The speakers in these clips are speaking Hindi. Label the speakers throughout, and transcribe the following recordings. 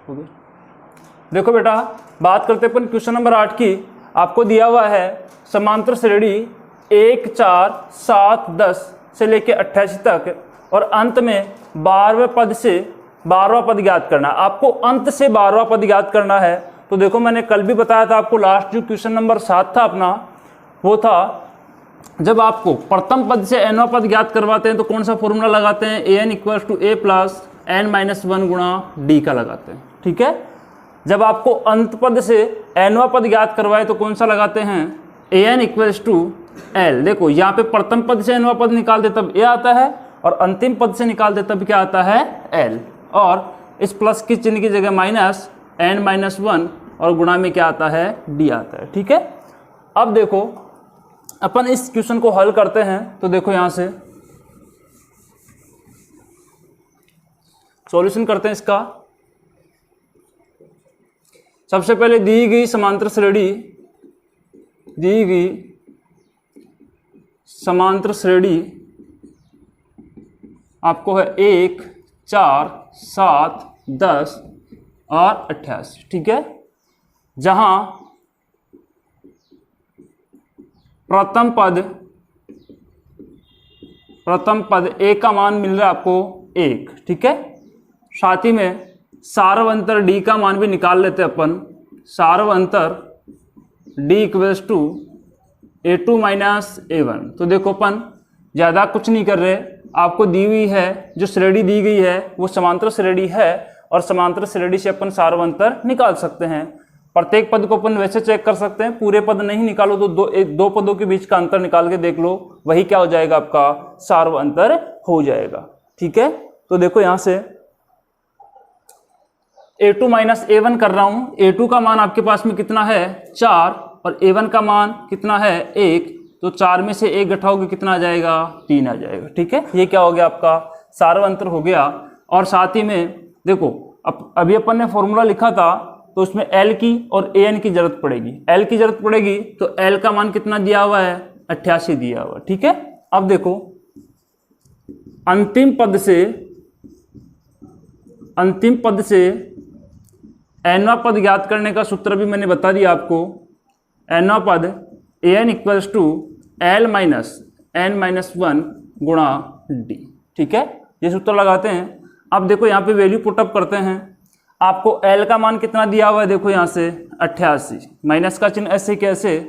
Speaker 1: हो गया। देखो बेटा, बात करते हैं अपन क्वेश्चन नंबर 8 की। आपको दिया हुआ है समांतर श्रेणी 1, 4, 7, 10 से लेके 88 तक और अंत में 12वें पद से 12वां पद ज्ञात करना। आपको अंत से 12वां पद ज्ञात करना है। तो देखो, मैंने कल भी बताया था आपको, लास्ट जो क्वेश्चन नंबर 7 था अपना, वो था जब आपको प्रथम पद से nवां पद ज्ञात करवाते हैं तो कौन सा फॉर्मूला लगाते हैं, an = a + n-1 गुणा d का लगाते हैं। ठीक है। जब आपको अंत पद से nवां पद ज्ञात करवाए तो कौन सा लगाते हैं, an = l। देखो यहाँ पे प्रथम पद से nवां पद निकालते तब a आता है और अंतिम पद से निकालते तब क्या आता है, l। और इस प्लस की चिन्ह की जगह -n-1 और गुणा में क्या आता है, d आता है। ठीक है। अब देखो अपन इस क्वेश्चन को हल करते हैं। तो देखो यहाँ से सॉल्यूशन करते हैं इसका। सबसे पहले दी गई समांतर श्रेणी आपको है 1, 4, 7, 10 और 88। ठीक है। जहां प्रथम पद a का मान मिल रहा है आपको 1। ठीक है। साथ ही में सार्वंतर d का मान भी निकाल लेते हैं अपन। सार्वंतर d = a2 - a1। तो देखो अपन ज़्यादा कुछ नहीं कर रहे, आपको दी हुई है जो श्रेणी दी गई है वो समांतर श्रेणी है और समांतर श्रेणी से अपन सार्वंतर निकाल सकते हैं। प्रत्येक पद को अपन वैसे चेक कर सकते हैं, पूरे पद नहीं निकालो तो दो पदों के बीच का अंतर निकाल के देख लो, वही क्या हो जाएगा, आपका सार्वंतर हो जाएगा। ठीक है। तो देखो यहाँ से a2 - a1 कर रहा हूँ। a2 का मान आपके पास में कितना है, 4, और a1 का मान कितना है, 1। तो 4 में से 1 घटाओगे कितना आ जाएगा, 3 आ जाएगा। ठीक है। ये क्या हो गया, आपका सार्वंतर हो गया। और साथ ही में देखो, अभी अपन ने फॉर्मूला लिखा था तो उसमें L की और an की जरूरत पड़ेगी। L की जरूरत पड़ेगी तो L का मान कितना दिया हुआ है, 88 दिया हुआ। ठीक है। अब देखो, अंतिम पद से nवां पद ज्ञात करने का सूत्र भी मैंने बता दिया आपको। nवां पद an = l - n-1 गुणा d। ठीक है। ये सूत्र लगाते हैं। अब देखो यहाँ पे वैल्यू पुटअप करते हैं। आपको L का मान कितना दिया हुआ है, देखो यहाँ से 88, माइनस का चिन्ह ऐसे कैसे,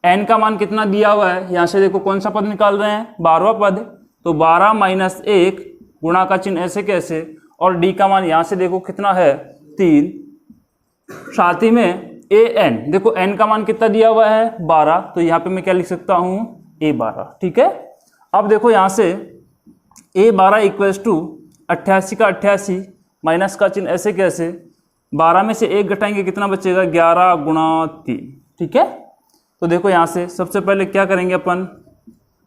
Speaker 1: N का मान कितना दिया हुआ है, यहाँ से देखो कौन सा पद निकाल रहे हैं, 12वां पद। तो 12 - 1 गुणा का चिन्ह ऐसे कैसे, और D का मान यहाँ से देखो कितना है, 3। साथ ही में an, देखो n का मान कितना दिया हुआ है, 12। तो यहाँ पे मैं क्या लिख सकता हूँ, a12। ठीक है। अब देखो यहाँ से a12 = 88 का 88, माइनस का चिन्ह ऐसे कैसे, 12 में से 1 घटाएंगे कितना बचेगा, 11 × 3। ठीक है। तो देखो यहाँ से सबसे पहले क्या करेंगे अपन,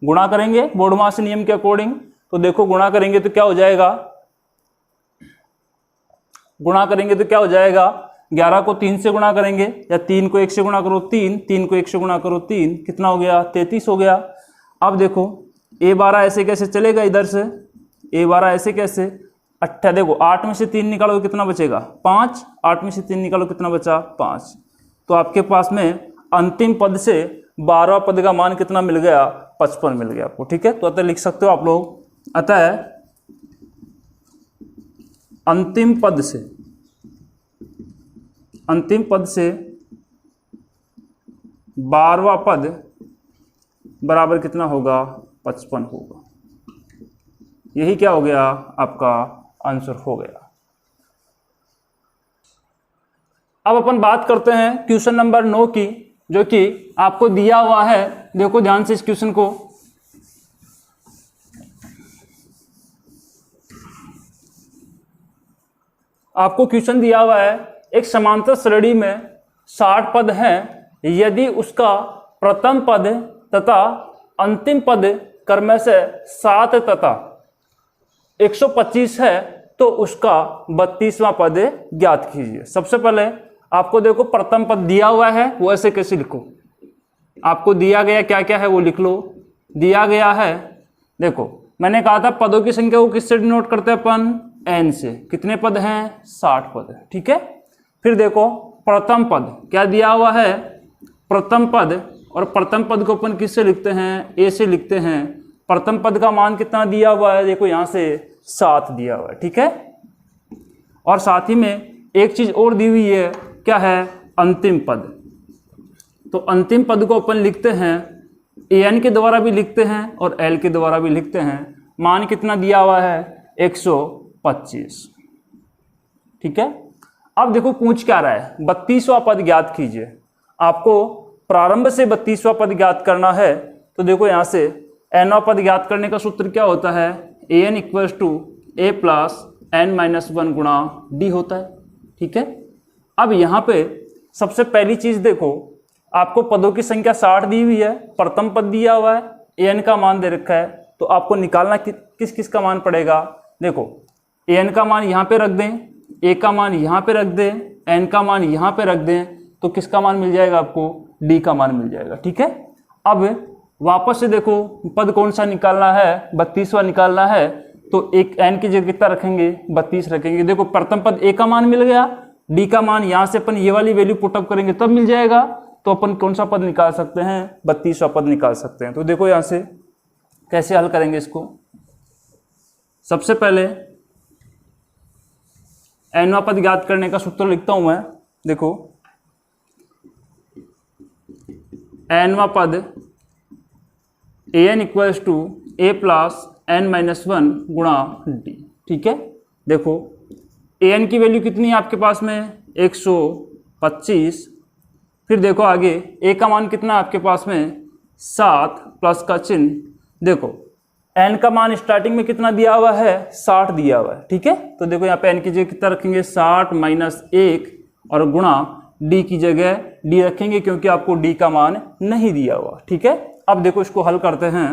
Speaker 1: गुणा करेंगे बोर्डमास नियम के अकॉर्डिंग। तो देखो गुणा करेंगे तो क्या हो जाएगा, 11 को 3 से गुणा करेंगे, या 3 को 1 से गुणा करो 3 को 1 से गुणा करो 3, कितना हो गया, 33 हो गया। अब देखो a12 ऐसे कैसे चलेगा, इधर से a12 ऐसे कैसे, देखो 8 में से 3 निकालो कितना बचेगा, 5। 8 में से 3 निकालो कितना बचा, 5। तो आपके पास में अंतिम पद से 12वां पद का मान कितना मिल गया, 55 मिल गया आपको। ठीक है। तो अतः लिख सकते हो आप लोग, अतः अंतिम पद से 12वां पद बराबर कितना होगा, 55 होगा। यही क्या हो गया, आपका आंसर हो गया। अब अपन बात करते हैं क्वेश्चन नंबर 9 की, जो कि आपको दिया हुआ है। देखो ध्यान से इस क्वेश्चन को, आपको क्वेश्चन दिया हुआ है, एक समांतर श्रेणी में 60 पद हैं, यदि उसका प्रथम पद तथा अंतिम पद क्रम से 7 तथा 125 है तो उसका 32वां पद ज्ञात कीजिए। सबसे पहले आपको देखो प्रथम पद दिया हुआ है, वो ऐसे कैसे लिखो, आपको दिया गया क्या क्या है वो लिख लो। दिया गया है, देखो मैंने कहा था पदों की संख्या को किससे डिनोट करते हैं अपन, n से। कितने पद हैं? 60 पद। ठीक है, फिर देखो प्रथम पद क्या दिया हुआ है, प्रथम पद, और प्रथम पद को अपन किससे लिखते हैं? a से लिखते हैं। प्रथम पद का मान कितना दिया हुआ है? देखो यहाँ से 7 दिया हुआ है। ठीक है, और साथ ही में एक चीज और दी हुई है, क्या है? अंतिम पद। तो अंतिम पद को अपन लिखते हैं an के द्वारा भी लिखते हैं और l के द्वारा भी लिखते हैं। मान कितना दिया हुआ है? 125। ठीक है, अब देखो पूछ क्या रहा है, 32वां पद ज्ञात कीजिए। आपको प्रारंभ से 32वां पद ज्ञात करना है। तो देखो यहाँ से nवां पद ज्ञात करने का सूत्र क्या होता है? an equals to a plus n minus 1 गुणा d होता है। ठीक है, अब यहाँ पे सबसे पहली चीज देखो, आपको पदों की संख्या 60 दी हुई है, प्रथम पद दिया हुआ है, an का मान दे रखा है, तो आपको निकालना किस किस का मान पड़ेगा? देखो an का मान यहाँ पे रख दें, a का मान यहाँ पे रख दें, n का मान यहाँ पे रख दें, तो किसका मान मिल जाएगा आपको? d का मान मिल जाएगा। ठीक है, अब वापस से देखो पद कौन सा निकालना है? 32वां निकालना है, तो एक n की जगह कितना रखेंगे? 32 रखेंगे। देखो प्रथम पद a का मान मिल गया, d का मान यहाँ से अपन ये वाली वैल्यू पुटअप करेंगे तब मिल जाएगा, तो अपन कौन सा पद निकाल सकते हैं? 32वां पद निकाल सकते हैं। तो देखो यहाँ से कैसे हल करेंगे इसको। सबसे पहले nवां पद ज्ञात करने का सूत्र लिखता हूं मैं। देखो nवां पद an equals to a plus n minus 1 गुणा d। ठीक है, देखो an की वैल्यू कितनी है आपके पास में? 125। फिर देखो आगे a का मान कितना है आपके पास में? 7 प्लस का चिन्ह। देखो n का मान स्टार्टिंग में कितना दिया हुआ है? 60 दिया हुआ है। ठीक है, तो देखो यहाँ पे n की जगह कितना रखेंगे? 60 माइनस 1 और गुणा d की जगह d रखेंगे, क्योंकि आपको d का मान नहीं दिया हुआ। ठीक है, अब देखो इसको हल करते हैं।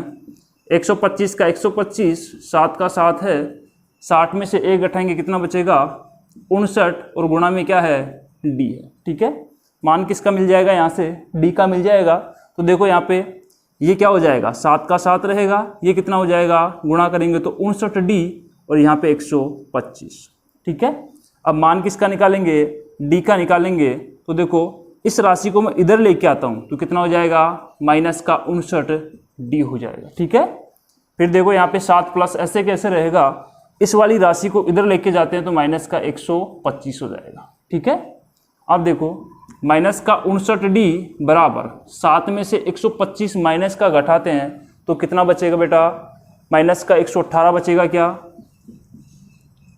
Speaker 1: 125 का 125, 7 का 7 है, 60 में से 1 घटाएंगे कितना बचेगा? 59, और गुणा में क्या है? d है। ठीक है, मान किसका मिल जाएगा? यहाँ से d का मिल जाएगा। तो देखो यहाँ पे ये क्या हो जाएगा? 7 का 7 रहेगा, ये कितना हो जाएगा? गुणा करेंगे तो 59d, और यहाँ पे 125। ठीक है, अब मान किसका निकालेंगे? d का निकालेंगे। तो देखो इस राशि को मैं इधर लेके आता हूँ तो कितना हो जाएगा? माइनस का 59d हो जाएगा। ठीक है, फिर देखो यहाँ पे 7 प्लस ऐसे कैसे रहेगा, इस वाली राशि को इधर लेके जाते हैं तो माइनस का 125 हो जाएगा। ठीक है, अब देखो माइनस का 59d बराबर 7 में से 125 माइनस का घटाते हैं तो कितना बचेगा बेटा? माइनस का 118 बचेगा। क्या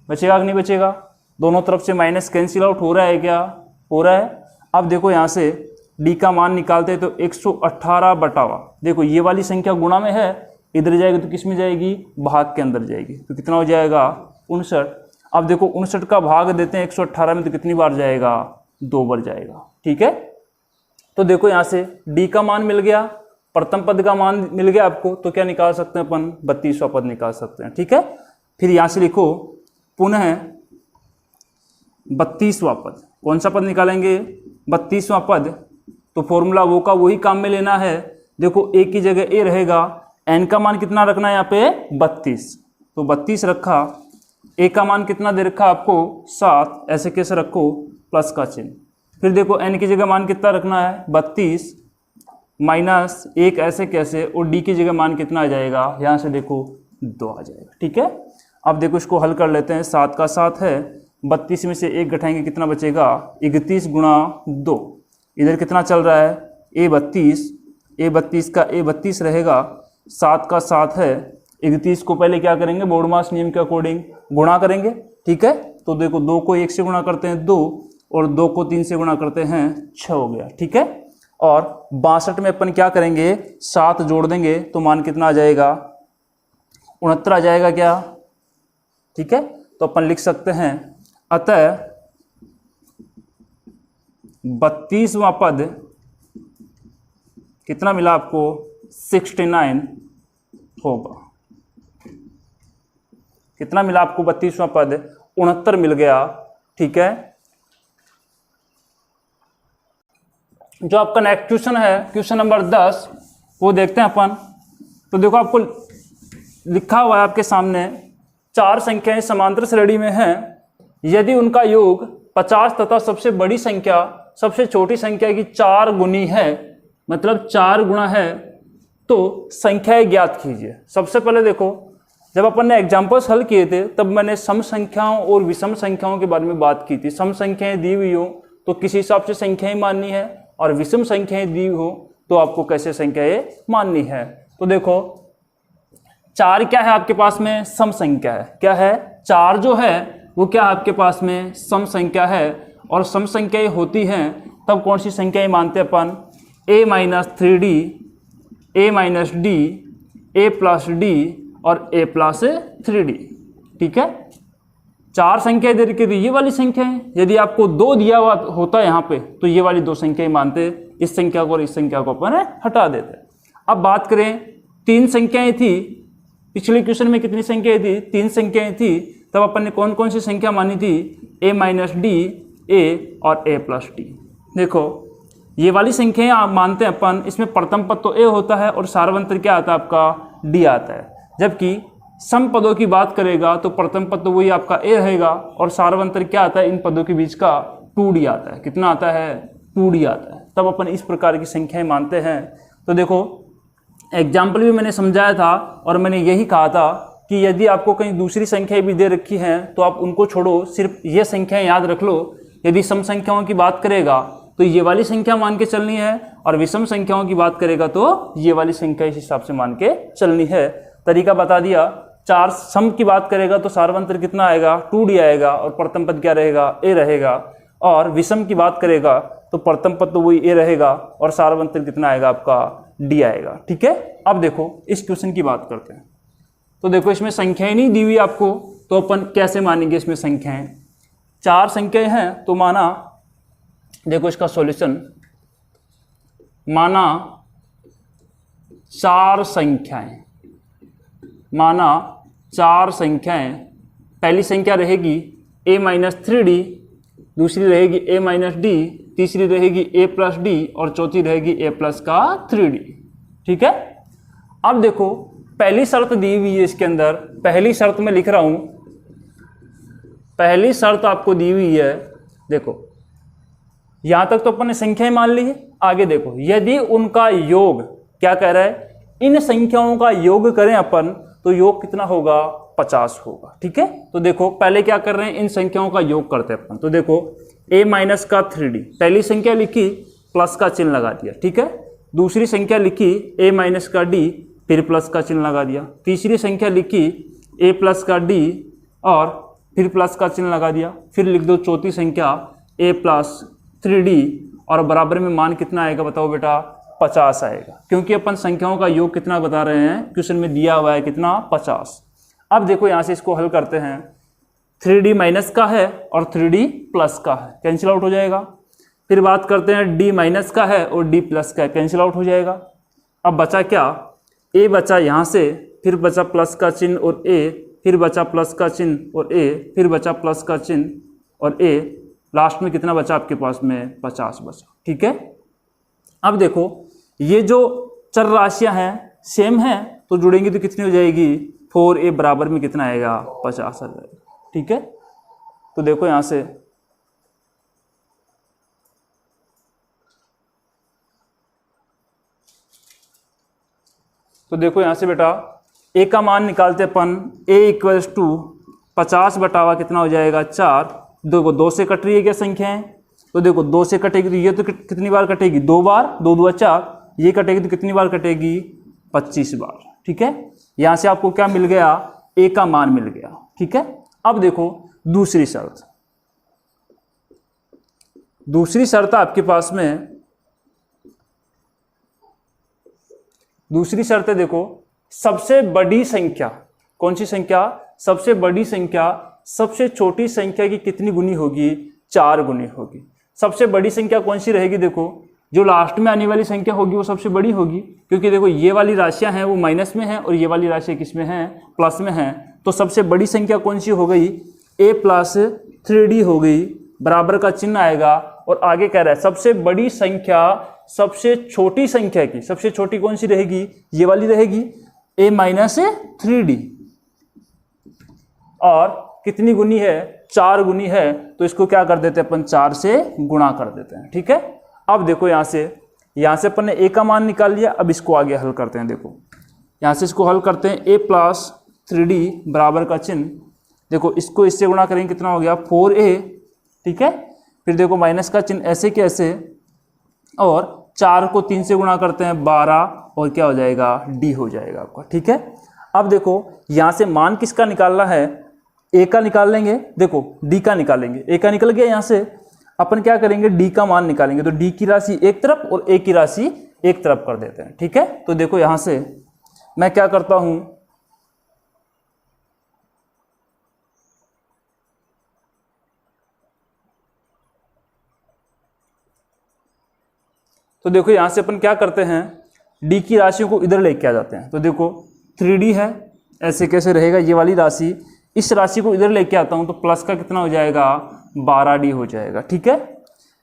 Speaker 1: बचेगा कि नहीं बचेगा? दोनों तरफ से माइनस कैंसिल आउट हो रहा है क्या? हो रहा है। अब देखो यहाँ से d का मान निकालते हैं तो 118 बटावा, देखो ये वाली संख्या गुणा में है, इधर जाएगी तो किस में जाएगी? भाग के अंदर जाएगी, तो कितना हो जाएगा? 59। अब देखो 59 का भाग देते हैं 118 में तो कितनी बार जाएगा? 2 बार जाएगा। ठीक है, तो देखो यहाँ से d का मान मिल गया, प्रथम पद का मान मिल गया आपको, तो क्या निकाल सकते हैं अपन? 32वां पद निकाल सकते हैं। ठीक है, फिर यहाँ से लिखो पुनः 32वां पद। कौन सा पद निकालेंगे? 32वां पद। तो फॉर्मूला वो का वही काम में लेना है। देखो a की जगह a रहेगा, n का मान कितना रखना है यहाँ पे? 32, तो 32 रखा। a का मान कितना दे रखा आपको? 7, ऐसे कैसे रखो? प्लस का चिन्ह। फिर देखो n की जगह मान कितना रखना है? 32 माइनस 1, ऐसे कैसे, और d की जगह मान कितना आ जाएगा? यहाँ से देखो 2 आ जाएगा। ठीक है, अब देखो इसको हल कर लेते हैं। 7 का 7 है, 32 में से 1 घटाएंगे कितना बचेगा? 31 गुणा 2। इधर कितना चल रहा है? a32 का a32 रहेगा, 7 का 7 है, 31 को पहले क्या करेंगे? बोर्डमास नियम के अकॉर्डिंग गुणा करेंगे। ठीक है, तो देखो 2 को 1 से गुणा करते हैं 2, और 2 को 3 से गुणा करते हैं 6 हो गया। ठीक है, और 62 में अपन क्या करेंगे? 7 जोड़ देंगे तो मान कितना आ जाएगा? 69 आ जाएगा क्या? ठीक है, तो अपन लिख सकते हैं अतः 32वां पद कितना मिला आपको? 69 होगा। कितना मिला आपको? 32वां पद 69 मिल गया। ठीक है, जो आपका नेक्स्ट क्वेश्चन है, क्वेश्चन नंबर 10, वो देखते हैं अपन। तो देखो आपको लिखा हुआ है आपके सामने चार संख्याएं समांतर श्रेणी में हैं, यदि उनका योग 50 तथा सबसे बड़ी संख्या सबसे छोटी संख्या की 4 गुनी है, मतलब 4 गुना है, तो संख्याएं ज्ञात कीजिए। सबसे पहले देखो, जब अपन ने एग्जाम्पल्स हल किए थे तब मैंने सम संख्याओं और विषम संख्याओं के बारे में बात की थी। सम संख्याएं दी हुई हो तो किस हिसाब से संख्याएं माननी है, और विषम संख्याएं दी हो तो आपको कैसे संख्याएं माननी है। तो देखो 4 क्या है आपके पास में, सम संख्या है। क्या है, 4 जो है वो क्या आपके पास में सम संख्या है, और सम संख्याएं होती हैं तब कौन सी संख्याएं मानते हैं अपन, a minus 3d, a minus D, a plus D और a प्लस 3d। ठीक है, 4 संख्याएं दे रखी थी, ये वाली संख्या है। यदि आपको 2 दिया हुआ होता है यहाँ पे तो ये वाली 2 संख्याएं मानते, इस संख्या को और इस संख्या को अपन हटा देते। अब बात करें 3 संख्याएं थी, पिछले क्वेश्चन में कितनी संख्याएं थी, 3 संख्याएं थी, तब अपन ने कौन कौन सी संख्या मानी थी, a माइनस डी, a और a प्लस डी। देखो ये वाली संख्याएं आप मानते हैं अपन, इसमें प्रथम पद तो a होता है और सार्वंतर क्या आता है आपका d आता है। जबकि सम पदों की बात करेगा तो प्रथम पद तो वही आपका a रहेगा और सार्वंतर क्या आता है इन पदों के बीच का 2d आता है। कितना आता है, 2d आता है। तब अपन इस प्रकार की संख्याएं मानते हैं। तो देखो एग्जाम्पल भी मैंने समझाया था और मैंने यही कहा था कि यदि आपको कहीं दूसरी संख्याएं भी दे रखी हैं तो आप उनको छोड़ो, सिर्फ ये संख्याएं याद रख लो। यदि सम संख्याओं की बात करेगा तो ये वाली संख्या मान के चलनी है, और विषम संख्याओं की बात करेगा तो ये वाली संख्या इस हिसाब से मान के चलनी है। तरीका बता दिया। 4 सम की बात करेगा तो सार्वंतर कितना आएगा, 2d आएगा, और प्रथम पद क्या रहेगा, a रहेगा। और विषम की बात करेगा तो प्रथम पद तो वही a रहेगा और सार्वंतर कितना आएगा आपका d आएगा। ठीक है, अब देखो इस क्वेश्चन की बात करते हैं। तो देखो इसमें संख्याएं नहीं दी हुई आपको, तो अपन कैसे मानेंगे इसमें संख्याएं। 4 संख्याएं हैं तो माना, देखो इसका सॉल्यूशन, माना 4 संख्याएं, माना 4 संख्याएं। पहली संख्या रहेगी a माइनस 3d, दूसरी रहेगी a माइनस डी, तीसरी रहेगी a प्लस डी और चौथी रहेगी a प्लस का 3d। ठीक है, अब देखो पहली शर्त दी हुई है इसके अंदर। पहली शर्त में लिख रहा हूं, पहली शर्त आपको दी हुई है। देखो यहां तक तो अपन ने संख्याएं मान ली है। आगे देखो, यदि उनका योग, क्या कह रहा है, इन संख्याओं का योग करें अपन तो योग कितना होगा, 50 होगा। ठीक है, तो देखो पहले क्या कर रहे हैं, इन संख्याओं का योग करते हैं अपन। तो देखो a माइनस का 3d, पहली संख्या लिखी प्लस का चिन्ह लगा दिया। ठीक है, दूसरी संख्या लिखी a माइनस का d, फिर प्लस का चिन्ह लगा दिया। तीसरी संख्या लिखी a प्लस का d और फिर प्लस का चिन्ह लगा दिया। फिर लिख दो चौथी संख्या a प्लस 3d और बराबर में मान कितना आएगा बताओ बेटा, 50 आएगा, क्योंकि अपन संख्याओं का योग कितना बता रहे हैं, क्वेश्चन में दिया हुआ है कितना, 50। अब देखो यहां से इसको हल करते हैं। 3d माइनस का है और 3d प्लस का है, कैंसिल आउट हो जाएगा। फिर बात करते हैं d माइनस का है और d प्लस का है, कैंसिल आउट हो जाएगा। अब बचा क्या, a बचा यहाँ से, फिर बचा प्लस का चिन्ह और a, फिर बचा प्लस का चिन्ह और a, फिर बचा प्लस का चिन्ह और a, लास्ट में कितना बचा आपके पास में, 50 बचा। ठीक है, अब देखो ये जो चर राशियां हैं सेम हैं तो जुड़ेंगी तो कितनी हो जाएगी, 4a बराबर में कितना आएगा, 50 आ जाएगा। ठीक है, तो देखो यहां से बेटा a का मान निकालते अपन, a इक्वल्स टू 50 बटावा कितना हो जाएगा, 4। देखो 2 से कट रही है क्या संख्याएं, तो देखो 2 से कटेगी तो ये तो कितनी बार कटेगी, 2 बार, 2 2 4, ये कटेगी तो कितनी बार कटेगी, 25 बार। ठीक है, यहां से आपको क्या मिल गया, a का मान मिल गया। ठीक है, अब देखो दूसरी शर्त, दूसरी शर्त आपके पास में, दूसरी शर्त है देखो, सबसे बड़ी संख्या, कौन सी संख्या, सबसे बड़ी संख्या सबसे छोटी संख्या की कितनी गुनी होगी, 4 गुनी होगी। सबसे बड़ी संख्या कौन सी रहेगी, देखो जो लास्ट में आने वाली संख्या होगी वो सबसे बड़ी होगी, क्योंकि देखो ये वाली राशियां हैं वो माइनस में हैं और ये वाली राशियां किस में हैं, प्लस में हैं। तो सबसे बड़ी संख्या कौन सी हो गई, a प्लस 3d हो गई, बराबर का चिन्ह आएगा। और आगे कह रहा है सबसे बड़ी संख्या सबसे छोटी संख्या की, सबसे छोटी कौन सी रहेगी, ये वाली रहेगी, a माइनस 3d। और कितनी गुनी है, 4 गुनी है, तो इसको क्या कर देते हैं अपन, 4 से गुणा कर देते हैं। ठीक है, अब देखो यहाँ से अपन ने a का मान निकाल लिया। अब इसको आगे हल करते हैं। देखो यहाँ से इसको हल करते हैं, a प्लस 3d बराबर का चिन्ह, देखो इसको इससे गुणा करेंगे, कितना हो गया 4a। ठीक है, फिर देखो माइनस का चिन्ह ऐसे के ऐसे, और 4 को 3 से गुणा करते हैं 12, और क्या हो जाएगा, d हो जाएगा आपका। ठीक है, अब देखो यहाँ से मान किसका निकालना है, a का निकाल लेंगे, देखो d का निकालेंगे, a का निकल गया, यहाँ से अपन क्या करेंगे, d का मान निकालेंगे, तो d की राशि एक तरफ और a की राशि एक तरफ कर देते हैं। ठीक है, तो देखो यहाँ से मैं क्या करता हूं, तो देखो यहां से अपन क्या करते हैं, d की राशियों को इधर लेके आ जाते हैं। तो देखो 3d है, ऐसे कैसे रहेगा, ये वाली राशि, इस राशि को इधर लेके आता हूं, तो प्लस का कितना हो जाएगा, 12d हो जाएगा। ठीक है,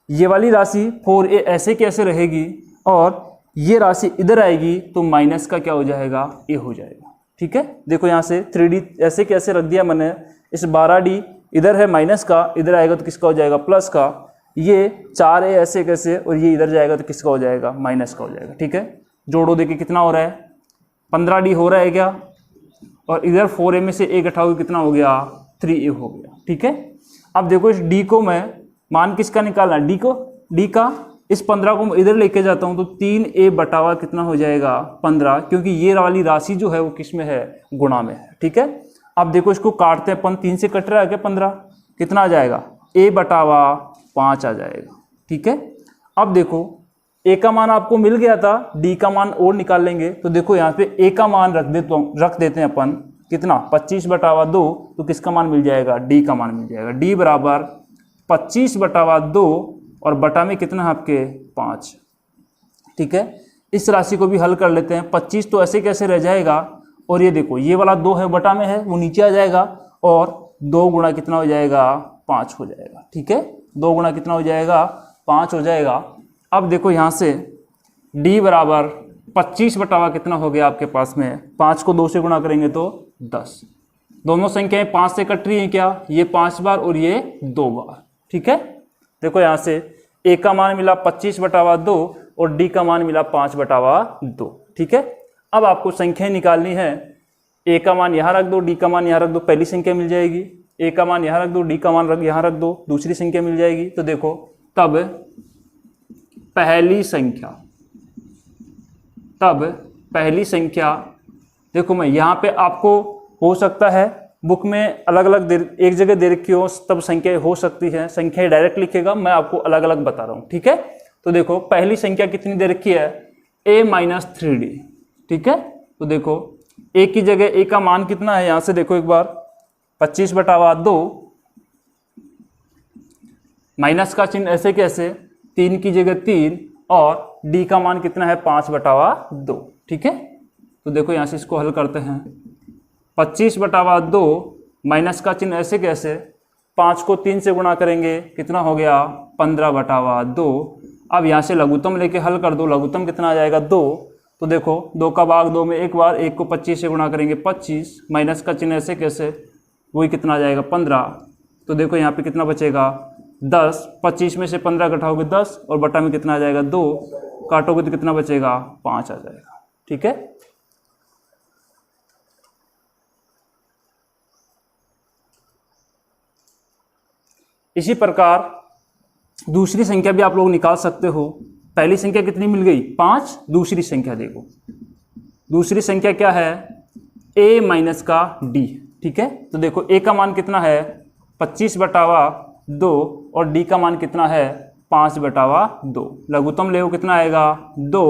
Speaker 1: ये वाली राशि 4a ऐसे कैसे रहेगी, और ये राशि इधर आएगी, तो माइनस का क्या हो जाएगा, a हो जाएगा। ठीक है, देखो यहाँ से 3d ऐसे कैसे रख दिया मैंने, इस 12d इधर है माइनस का, इधर आएगा तो किसका हो जाएगा, प्लस का, ये 4a ऐसे कैसे, और ये इधर जाएगा तो किसका हो जाएगा, माइनस का हो जाएगा। ठीक है, जोड़ो, देखिए कितना हो रहा है, 15d हो रहा है क्या, और इधर 4a में से एक घटाओगे कितना हो गया, 3a हो गया। ठीक है, अब देखो इस d को मैं, मान किसका निकालना है, d का, इस 15 को इधर लेके जाता हूं, तो 3a बटावा कितना हो जाएगा, 15, क्योंकि ये वाली राशि जो है वो किस में है, गुणा में है। ठीक है, अब देखो इसको काटते हैं अपन, 3 से कट रहा है क्या, 15, कितना आ जाएगा, a बटावा 5 आ जाएगा। ठीक है, अब देखो a का मान आपको मिल गया था, d का मान और निकाल लेंगे, तो देखो यहाँ पे a का मान रख देते हैं अपन, कितना, 25 बटावा 2, तो किसका मान मिल जाएगा, d का मान मिल जाएगा, d बराबर 25 बटावा 2, और बटा में कितना है आपके, 5। ठीक है, इस राशि को भी हल कर लेते हैं, 25 तो ऐसे कैसे रह जाएगा, और ये देखो ये वाला 2 है, बटा में है, वो नीचे आ जाएगा, और 2 गुणा कितना हो जाएगा, 5 हो जाएगा। ठीक है, 2 गुणा कितना हो जाएगा, 5 हो जाएगा। अब देखो यहाँ से d बराबर 25 बटावा कितना हो गया आपके पास में, 5 को 2 से गुणा करेंगे तो 10, दोनों संख्याएं 5 से कट रही हैं क्या, ये 5 बार और ये 2 बार। ठीक है, देखो यहाँ से a का मान मिला 25 बटावा 2, और d का मान मिला 5 बटावा 2। ठीक है, अब आपको संख्याएं निकालनी है, a का मान यहाँ रख दो, d का मान यहाँ रख दो, पहली संख्या मिल जाएगी, a का मान यहाँ रख दो, d का मान यहाँ रख दो, दूसरी संख्या मिल जाएगी। तो देखो तब पहली संख्या, देखो मैं यहाँ पे आपको हो सकता है बुक में अलग अलग एक जगह दे रखी हो, तब संख्या हो सकती है, संख्या डायरेक्ट लिखेगा, मैं आपको अलग अलग बता रहा हूँ। ठीक है, तो देखो पहली संख्या कितनी दे रखी है, a माइनस 3d। ठीक है, तो देखो a की जगह a का मान कितना है, यहाँ से देखो एक बार, 25 बटावा 2, माइनस का चिन्ह ऐसे कैसे, 3 की जगह 3, और d का मान कितना है, 5 बटावा 2। ठीक है, तो देखो यहाँ से इसको हल करते हैं, 25 बटावा 2, माइनस का चिन्ह ऐसे कैसे, 5 को 3 से गुणा करेंगे, कितना हो गया, 15 बटावा 2। अब यहाँ से लघुत्तम लेके हल कर दो, लघुत्तम कितना आ जाएगा, 2। तो देखो 2 का भाग 2 में एक बार, 1 को 25 से गुणा करेंगे 25, माइनस का चिन्ह ऐसे कैसे, वही कितना आ जाएगा, 15। तो देखो यहाँ पे कितना बचेगा, 10, 25 में से 15 घटाओगे 10, और बटा में कितना आ जाएगा, 2, काटोगे तो कितना बचेगा, 5 आ जाएगा। ठीक है, इसी प्रकार दूसरी संख्या भी आप लोग निकाल सकते हो। पहली संख्या कितनी मिल गई, 5, दूसरी संख्या देखो, दूसरी संख्या क्या है, a माइनस का d। ठीक है, तो देखो a का मान कितना है, 25 बटावा 2, और d का मान कितना है, 5 बटावा 2। लघुत्तम ले कितना आएगा, 2।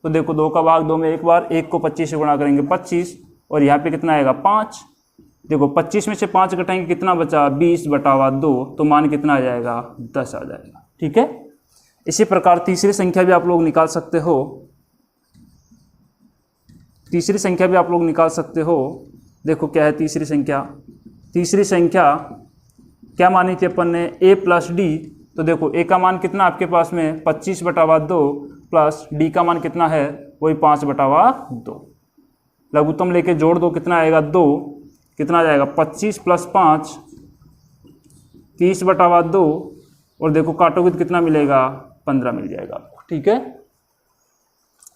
Speaker 1: तो देखो 2 का भाग 2 में एक बार, 1 को 25 से गुणा करेंगे 25, और यहाँ पे कितना आएगा, 5। देखो 25 में से 5 घटाएंगे, कितना बचा, 20 बटावा 2, तो मान कितना आ जाएगा, 10 आ जाएगा। ठीक है, इसी प्रकार तीसरी संख्या भी आप लोग निकाल सकते हो, तीसरी संख्या भी आप लोग निकाल सकते हो। देखो क्या है तीसरी संख्या, तीसरी संख्या क्या मानी थी अपन ने, a प्लस डी। तो देखो a का मान कितना आपके पास में, 25 बटावा 2, प्लस d का मान कितना है, वही 5 बटावा 2। लघुत्तम लेके जोड़ दो, कितना आएगा, 2। कितना आ जाएगा 25 + 5 30/2 और देखो काटोगे तो कितना मिलेगा 15 मिल जाएगा आपको। ठीक है,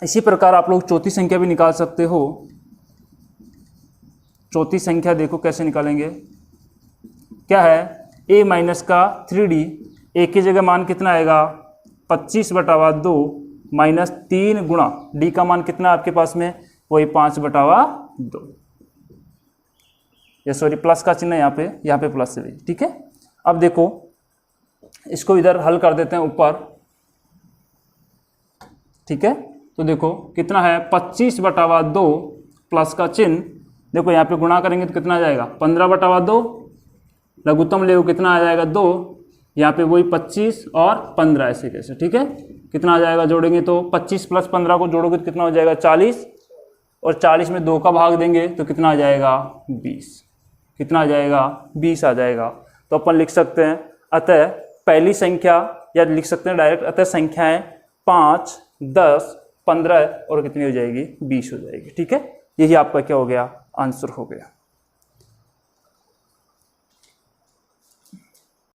Speaker 1: इसी प्रकार आप लोग चौथी संख्या भी निकाल सकते हो। चौथी संख्या देखो कैसे निकालेंगे, क्या है a माइनस का 3d, a की जगह मान कितना आएगा 25/2 माइनस 3 गुणा d का मान कितना आपके पास में वही 5/2, ये सॉरी प्लस का चिन्ह यहाँ पे प्लस है। ठीक है, अब देखो इसको इधर हल कर देते हैं ऊपर। ठीक है, तो देखो कितना है 25/2 प्लस का चिन्ह, देखो यहाँ पे गुणा करेंगे तो कितना आ जाएगा 15/2, लघुत्तम ले कितना आ जाएगा 2, यहाँ पे वही 25 और 15 ऐसे कैसे। ठीक है, कितना आ जाएगा जोड़ेंगे तो 25 + 15 को जोड़ोगे तो कितना हो जाएगा 40, और 40 में 2 का भाग देंगे तो कितना आ जाएगा 20, कितना आ जाएगा 20 आ जाएगा। तो अपन लिख सकते हैं अतः पहली संख्या, या लिख सकते हैं डायरेक्ट अतः संख्याएं 5, 10, 15 और कितनी हो जाएगी 20 हो जाएगी। ठीक है, यही आपका क्या हो गया आंसर हो गया।